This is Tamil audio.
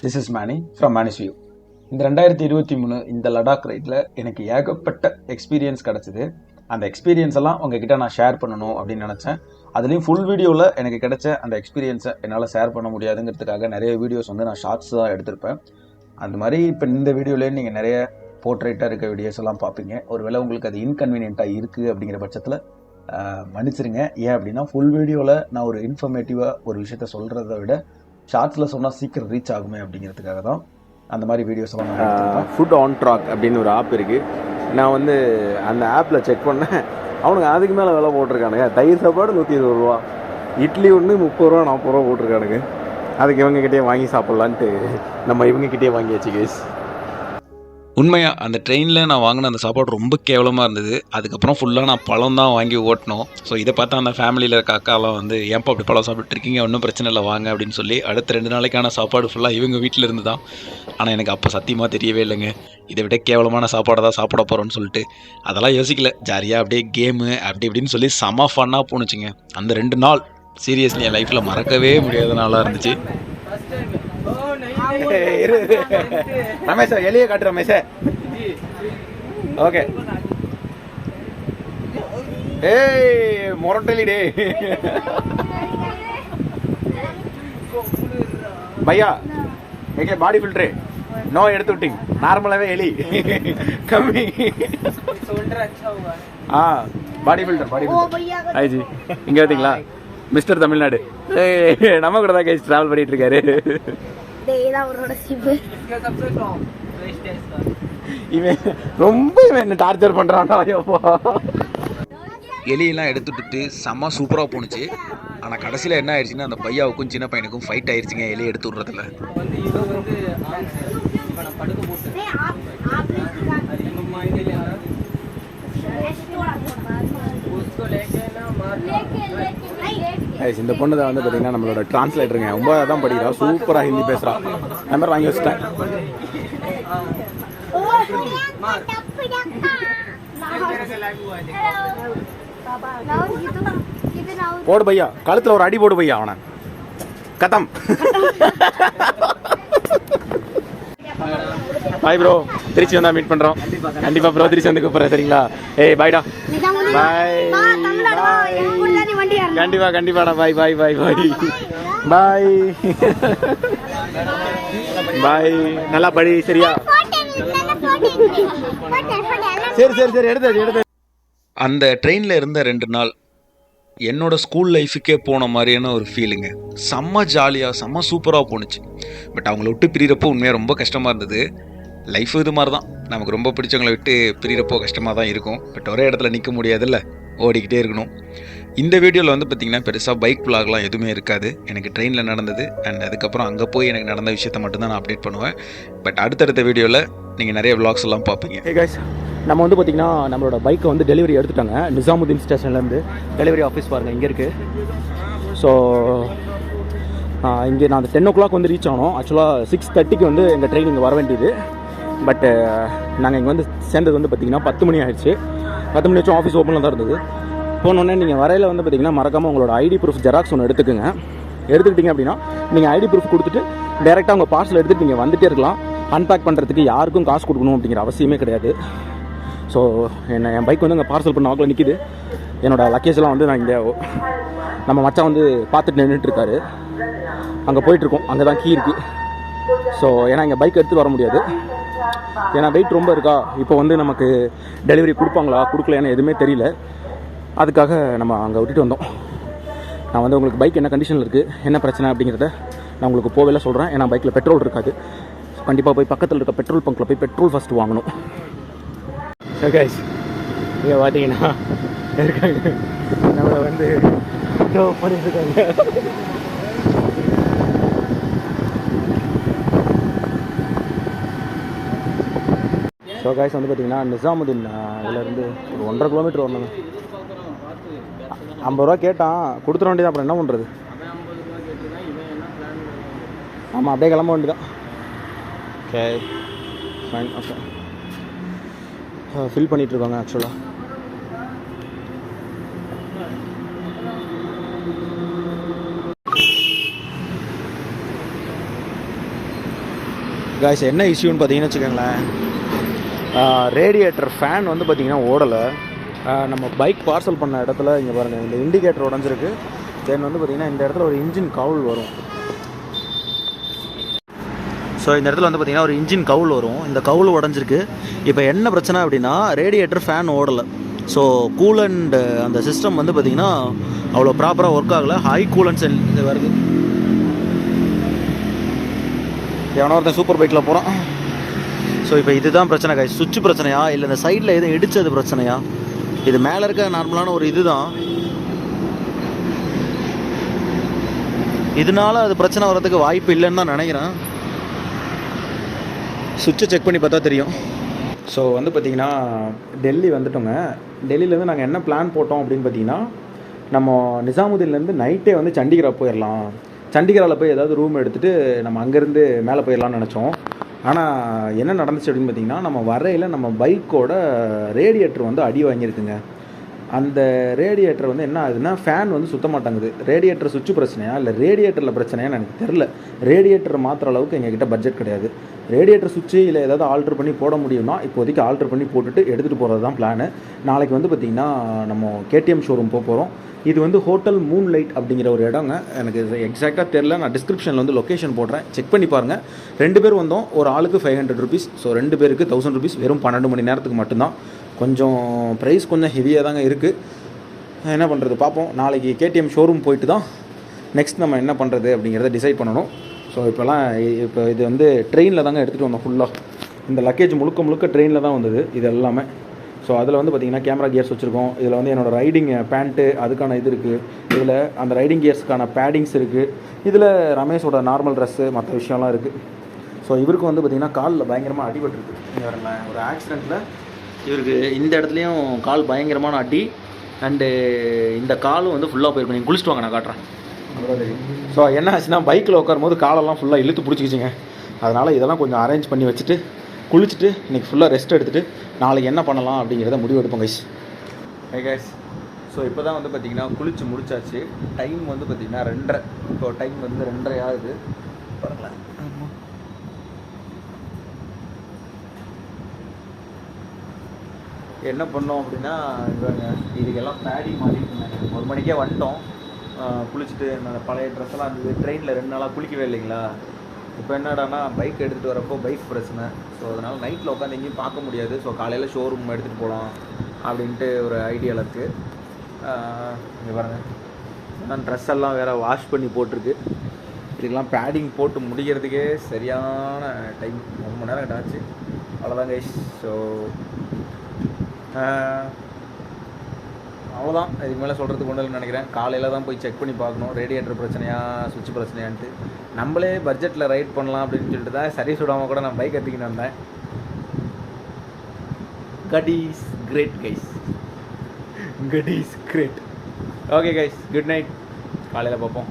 This is Mani from Mani's view. இந்த 2023 இந்த லடாக் ரைடில் எனக்கு ஏகப்பட்ட எக்ஸ்பீரியன்ஸ் கிடச்சிது. அந்த எக்ஸ்பீரியன்ஸ் எல்லாம் உங்ககிட்ட நான் ஷேர் பண்ணணும் அப்படின்னு நினச்சேன். அதுலேயும் ஃபுல் வீடியோவில் எனக்கு கிடைச்ச அந்த எக்ஸ்பீரியன்ஸை என்னால் ஷேர் பண்ண முடியாதுங்கிறதுக்காக நிறைய வீடியோஸ் வந்து நான் ஷார்ட்ஸ் தான் எடுத்திருப்பேன். அந்த மாதிரி இப்போ இந்த வீடியோலேயே நீங்கள் நிறைய போர்ட்ரேட்டாக இருக்க வீடியோஸ் எல்லாம் பார்ப்பீங்க. ஒருவேளை உங்களுக்கு அது இன்கன்வீனியண்ட்டாக இருக்குது அப்படிங்கிற பட்சத்தில் மன்னிச்சிருங்க. ஏன் அப்படின்னா ஃபுல் வீடியோவில் நான் ஒரு இன்ஃபர்மேட்டிவாக ஒரு விஷயத்த சொல்கிறத விட ஷார்ட்ஸில் சொன்னால் சீக்கிரம் ரீச் ஆகுமே அப்படிங்கிறதுக்காக தான் அந்த மாதிரி வீடியோஸ் எல்லாம் நான் ஃபுட் ஆன் ட்ராக் அப்படின்னு ஒரு ஆப் இருக்குது. நான் வந்து அந்த ஆப்பில் செக் பண்ணேன். அவனுங்க அதுக்கு மேலே விலை போட்டிருக்கானுங்க. தயிர் சாப்பாடு 120 ரூபா, இட்லி ஒன்று 30 ரூபா 40 ரூபா போட்டிருக்கானுங்க. அதுக்கு இவங்ககிட்டே வாங்கி சாப்பிட்லான்ட்டு நம்ம இவங்ககிட்டே வாங்கியாச்சு கேஸ். உண்மையாக அந்த ட்ரெயினில் நான் வாங்கின அந்த சாப்பாடு ரொம்ப கேவலமாக இருந்தது. அதுக்கப்புறம் ஃபுல்லாக நான் பழம் தான் வாங்கி ஓட்டினோம். ஸோ இதை பார்த்தா அந்த ஃபேமிலியில் இருக்க அக்காலாம் வந்து ஏன்ப்பா அப்படி பழம் சாப்பிட்டுருக்கீங்க, ஒன்றும் பிரச்சனை இல்லை வாங்க அப்படின்னு சொல்லி அடுத்த 2 நாளைக்கான சாப்பாடு ஃபுல்லாக இவங்க வீட்டில் இருந்து தான். ஆனால் எனக்கு அப்போ சத்தியமாக தெரியவே இல்லைங்க, இதை விட கேவலமான சாப்பாடை தான் சாப்பிட போகிறோன்னு சொல்லிட்டு. அதெல்லாம் யோசிக்கல, ஜாலியாக அப்படியே கேமு அப்படி இப்படின்னு சொல்லி செம ஃபன்னாக போணுச்சுங்க. அந்த 2 நாள் சீரியஸ்லி என் லைஃப்பில் மறக்கவே முடியாத நாளாக இருந்துச்சு. ரமேஷ் எலியை காட்டு ரமேஷ். ஓகே ஏய் மொரட்டலி டே பையா ஏகே பாடி ஃபில்டர் நோ எடுத்து விட்டீங்க. நார்மலாவே எலி கம்மி. பாடி ஃபில்டர் ஐஜி இங்க பார்த்தீங்களா மிஸ்டர் தமிழ்நாடு. நம்ம கூட தான் கேஸ் டிராவல் பண்ணிட்டு இருக்காரு. இவன் ரொம்ப என்ன டார்ச்சர் பண்றான்டா. எலியெல்லாம் எடுத்துட்டு செம்ம சூப்பராக போணுச்சு. ஆனால் கடைசியில் என்ன ஆயிடுச்சுன்னா அந்த பையாவுக்கும் சின்ன பையனுக்கும் ஃபைட் ஆயிடுச்சுங்க எலியை எடுத்து விட்றதுல. இந்த பொண்ணு தான் வந்து பார்த்தீங்கன்னா நம்மளோட டிரான்ஸ்லேட்டருங்க. 9வது தான் படிக்கிறா, சூப்பராக ஹிந்தி பேசுகிறா. நம்பர் வாங்கி வச்சுட்டேன். போடு பையா, கழுத்தில் ஒரு அடி போடு பையா, அவனை கதம். பாய் ப்ரோ, திருச்சி வந்தா மீட் பண்றோம் கண்டிப்பா ப்ரோ. திருச்சி வந்து கூப்பிடுறேன் சரிங்களா? ஏய் பாய்டா, பாய் கண்டிப்பா கண்டிப்பாடா. பாய் பாய் பாய் பாய் பாய் பாய். நல்லா படி சரியா? சரி சரி சரி எடுத்து. அந்த ட்ரெயினில் இருந்த 2 நாள் என்னோட ஸ்கூல் லைஃபுக்கே போன மாதிரியான ஒரு ஃபீலுங்க. செம்ம ஜாலியாக செம்ம சூப்பராக போணுச்சு. பட் அவங்கள விட்டு பிரிகிறப்போ உண்மையாக ரொம்ப கஷ்டமாக இருந்தது. லைஃப் இது மாதிரி தான், நமக்கு ரொம்ப பிடிச்சவங்களை விட்டு பிரிகிறப்போ கஷ்டமாக தான் இருக்கும். பட் ஒரே இடத்துல நிற்க முடியாதுல்ல, ஓடிக்கிட்டே இருக்கணும். இந்த வீடியோவில் வந்து பார்த்திங்கன்னா பெருசாக பைக் விலாக்லாம் எதுவுமே இருக்காது. எனக்கு ட்ரெயினில் நடந்தது அண்ட் அதுக்கப்புறம் அங்கே போய் எனக்கு நடந்த விஷயத்த மட்டும்தான் நான் அப்டேட் பண்ணுவேன். பட் அடுத்தடுத்த வீடியோவில் நீங்கள் நிறைய விலாக்ஸ் எல்லாம் பார்ப்பீங்க. ஹே கைஸ், நம்ம வந்து பார்த்திங்கன்னா நம்மளோட பைக்கை வந்து டெலிவரி எடுத்துட்டாங்க. நிசாமுதீன் ஸ்டேஷன்லேருந்து டெலிவரி ஆஃபீஸ் பாருங்கள் இங்கே இருக்குது. ஸோ இங்கே நான் 10 o'clock வந்து ரீச் ஆனோம். ஆக்சுவலாக 6:30க்கு வந்து எங்கள் ட்ரெயின் இங்கே வர வேண்டியது. பட்டு நாங்கள் இங்கே வந்து சேர்ந்தது வந்து பார்த்திங்கன்னா 10 மணி ஆகிடுச்சு. 10 மணி வச்சும் ஆஃபீஸ் ஓப்பனில் தான் இருந்தது. போனோடனே நீங்கள் வரையில் வந்து பார்த்திங்கன்னா மறக்காமல் உங்களோட ஐடி ப்ரூஃப் ஜெராக்ஸ் ஒன்று எடுத்துக்கோங்க. எடுத்துக்கிட்டிங்க அப்படின்னா நீங்கள் ஐடி ப்ரூஃப் கொடுத்துட்டு டேரெக்டாக உங்கள் பார்சல் எடுத்துகிட்டு நீங்கள் வந்துகிட்டே இருக்கலாம். அன்பேக் பண்ணுறதுக்கு யாருக்கும் காசு கொடுக்கணும் அப்படிங்கிற அவசியமே கிடையாது. ஸோ என் பைக் வந்து அங்கே பார்சல் பண்ண வாக்கில் நிற்கிது. என்னோடய லக்கேஜெலாம் வந்து நான் இங்கே நம்ம மச்சான் வந்து பார்த்துட்டு நின்றுட்டுருக்காரு. அங்கே போயிட்டுருக்கோம், அங்கே தான் கீ இருக்குது. ஸோ ஏன்னா இங்கே பைக் எடுத்துகிட்டு வர முடியாது, ஏன்னா வெயிட் ரொம்ப இருக்கா. இப்போ வந்து நமக்கு டெலிவரி கொடுப்பாங்களா கொடுக்கலையான்னு எதுவுமே தெரியல. அதுக்காக நம்ம அங்கே விட்டுட்டு வந்தோம். நான் வந்து உங்களுக்கு பைக் என்ன கண்டிஷனில் இருக்குது, என்ன பிரச்சனை அப்படிங்கிறத நான் உங்களுக்கு போகவே சொல்கிறேன். ஏன்னா பைக்கில் பெட்ரோல் இருக்காது. கண்டிப்பாக போய் பக்கத்தில் இருக்க பெட்ரோல் பங்க்கில் போய் பெட்ரோல் ஃபஸ்ட்டு வாங்கணும். ஸோ கைஸ், இங்கே பார்த்தீங்கன்னா இருக்காங்க நம்மளை வந்து பண்ணிட்டுருக்காங்க. ஸோ கைஸ் வந்து பார்த்தீங்கன்னா நிசாமுதீன் இதிலேருந்து ஒரு 1.5 கிலோமீட்டர் வரணுங்க. 50 ரூபா கேட்டான், கொடுத்துட வேண்டியதான். அப்புறம் என்ன பண்ணுறது? ஆமாம், அப்படியே கிளம்ப வேண்டியதான். Okay fine. ஓகே ஃபில் பண்ணிகிட்ருக்காங்க ஆக்சுவலாக. காய்ஸ் என்ன இஷ்யூன்னு பார்த்தீங்கன்னு வச்சுக்கோங்களேன், ரேடியேட்டர் ஃபேன் வந்து பார்த்திங்கன்னா ஓடலை. நம்ம பைக் பார்சல் பண்ண இடத்துல இங்கே பாருங்கள், இந்த இண்டிகேட்டர் உடஞ்சிருக்கு. தென் வந்து பார்த்திங்கன்னா இந்த இடத்துல ஒரு இன்ஜின் கவுல் வரும். ஸோ இந்த இடத்துல வந்து பார்த்திங்கன்னா ஒரு இன்ஜின் கவுல் வரும். இந்த கவுல் உடஞ்சிருக்கு. இப்போ என்ன பிரச்சனை அப்படின்னா, ரேடியேட்டர் ஃபேன் ஓடலை. ஸோ கூலண்ட் அந்த சிஸ்டம் வந்து பார்த்திங்கன்னா அவ்வளோ ப்ராப்பராக ஒர்க் ஆகலை. ஹை கூலன்ஸ் இது வருது. எவனோ ஒருத்தன் சூப்பர் பைக்கில் போகிறான். ஸோ இப்போ இதுதான் பிரச்சனை காய். சுவிட்ச் பிரச்சனையா இல்லை இந்த சைடில் எதுவும் இடித்தது பிரச்சனையா? இது மேலே இருக்க நார்மலான ஒரு இது தான், இதனால அது பிரச்சனை வர்றதுக்கு வாய்ப்பு இல்லைன்னு தான் நினைக்கிறேன். சுவிட்சை செக் பண்ணி பார்த்தா தெரியும். ஸோ வந்து பார்த்திங்கன்னா டெல்லி வந்துட்டோங்க. டெல்லியிலேருந்து நாங்கள் என்ன பிளான் போட்டோம் அப்படின்னு பார்த்தீங்கன்னா, நம்ம நிசாமுதீன்லேருந்து நைட்டே வந்து சண்டிகரா போயிடலாம். சண்டிகராவில் போய் ஏதாவது ரூம் எடுத்துகிட்டு நம்ம அங்கேருந்து மேலே போயிடலாம்னு நினச்சோம். ஆனால் என்ன நடந்துச்சு அப்படின்னு பார்த்திங்கன்னா, நம்ம வரையில் நம்ம பைக்கோட ரேடியேட்டர் வந்து அடி வாங்கியிருக்குங்க. அந்த ரேடியேட்டர் வந்து என்ன ஆகுதுன்னா, ஃபேன் வந்து சுத்த மாட்டாங்குது. ரேடியேட்டர் சுவிட்ச் பிரச்சனையா இல்லை ரேடியேட்டரில் பிரச்சனையான்னு எனக்கு தெரில. ரேடியேட்டர் மாற்றுற அளவுக்கு எங்ககிட்ட பட்ஜெட் கிடையாது. ரேடியேட்டர் சுவிட்சு இல்லை ஏதாவது ஆல்ட்ரு பண்ணி போட முடியும்னா இப்போதைக்கு ஆல்ட்ரு பண்ணி போட்டுட்டு எடுத்துகிட்டு போகிறது தான் பிளானு. நாளைக்கு வந்து பார்த்திங்கன்னா நம்ம கேடிஎம் ஷோரூம் போகிறோம். இது வந்து ஹோட்டல் மூன் லைட் அப்படிங்கிற ஒரு இடங்க. எனக்கு எக்ஸாக்டாக தெரில. நான் டிஸ்கிரிப்ஷனில் வந்து லொக்கேஷன் போடுறேன், செக் பண்ணி பாருங்கள். 2 பேர் வந்தோம். ஒரு ஆளுக்கு 500 rupees. ஸோ 2 பேருக்கு 1000 rupees. வெறும் 12 மணி நேரத்துக்கு மட்டும்தான். கொஞ்சம் ப்ரைஸ் கொஞ்சம் ஹெவியாக தாங்க இருக்குது. என்ன பண்ணுறது பார்ப்போம். நாளைக்கு கேடிஎம் ஷோரூம் போயிட்டு தான் நெக்ஸ்ட் நம்ம என்ன பண்ணுறது அப்படிங்கிறத டிசைட் பண்ணணும். ஸோ இப்போ இது வந்து ட்ரெயினில் தாங்க எடுத்துகிட்டு வந்தோம். ஃபுல்லாக இந்த லக்கேஜ் முழுக்க ட்ரெயினில் தான் வந்தது இது எல்லாமே. ஸோ அதில் வந்து பார்த்திங்கன்னா கேமரா கியர்ஸ் வச்சுருக்கோம். இதில் வந்து என்னோடய ரைடிங் பேண்ட்டு அதுக்கான இது இருக்குது. இதில் அந்த ரைடிங் கியர்ஸுக்கான பேடிங்ஸ் இருக்குது. இதில் ரமேஷோட நார்மல் ட்ரெஸ்ஸு மற்ற விஷயம்லாம் இருக்குது. ஸோ இவருக்கு வந்து பார்த்திங்கன்னா காலில் பயங்கரமாக அடிபட்டுருக்கு. இங்கே வரேன், ஒரு ஆக்சிடெண்ட்டில் இவருக்கு இந்த இடத்துலையும் கால் பயங்கரமான அடி. அண்டு இந்த காலும் வந்து ஃபுல்லாக போயிருக்கும். நீங்கள் குளிச்சுட்டு வாங்க, நான் காட்டுறேன். ஸோ என்ன ஆச்சுன்னா, பைக்கில் உட்காரும்போது காலெல்லாம் ஃபுல்லாக இழுத்து பிடிச்சிக்கிச்சிங்க. அதனால் இதெல்லாம் கொஞ்சம் அரேஞ்ச் பண்ணி வச்சுட்டு குளிச்சுட்டு இன்றைக்கி ஃபுல்லாக ரெஸ்ட் எடுத்துகிட்டு நாளைக்கு என்ன பண்ணலாம் அப்படிங்கிறத முடிவு எடுப்போம் கைஸ். ஹே கைஸ், ஸோ இப்போ தான் வந்து பார்த்திங்கன்னா குளிச்சு முடிச்சாச்சு. டைம் வந்து பார்த்திங்கன்னா 2:30. இப்போ டைம் வந்து 2:30 ஆகுது. பாருங்களேன், என்ன பண்ணோம் அப்படின்னா, இதுக்கெல்லாம் பேடி மாட்டிட்டுங்க. 1 மணிக்கே வந்துட்டோம். குளிச்சுட்டு அந்த பழைய ட்ரெஸ்ஸெல்லாம் இருந்தது. ட்ரெயினில் 2 நாளாக குளிக்கவே இல்லைங்களா. இப்போ என்னடானா, பைக் எடுத்துகிட்டு வரப்போ பைக் பிரச்சனை. ஸோ அதனால் நைட்டில் உட்காந்து எங்கேயும் பார்க்க முடியாது. ஸோ காலையில் ஷோரூம் எடுத்துகிட்டு போகலாம் அப்படின்ட்டு ஒரு ஐடியாவில் இருக்குது. இங்கே பாருங்கள், நான் ட்ரெஸ் எல்லாம் வேறு வாஷ் பண்ணி போட்டிருக்கு. இதுக்கெல்லாம் பேடிங் போட்டு முடிக்கிறதுக்கே சரியான டைம், 1 மணி நேரம் ஆச்சு. அவ்வளோதான் கைஸ். ஸோ அவ்வளோதான். இதுக்கு மேலே சொல்கிறதுக்கு ஒன்றும் இல்லைன்னு நினைக்கிறேன். காலையில் தான் போய் செக் பண்ணி பார்க்கணும், ரேடியேட்டர் பிரச்சனையா சுவிட்ச் பிரச்சனையான்ட்டு. நம்மளே பட்ஜெட்டில் ரைட் பண்ணலாம் அப்படின்னு சொல்லிட்டு தான் சரி சுடாமல் கூட நான் பைக் எடுத்துக்கிட்டு வந்தேன். God is great guys, God is great. Okay guys, good night. காலையில் பார்ப்போம்.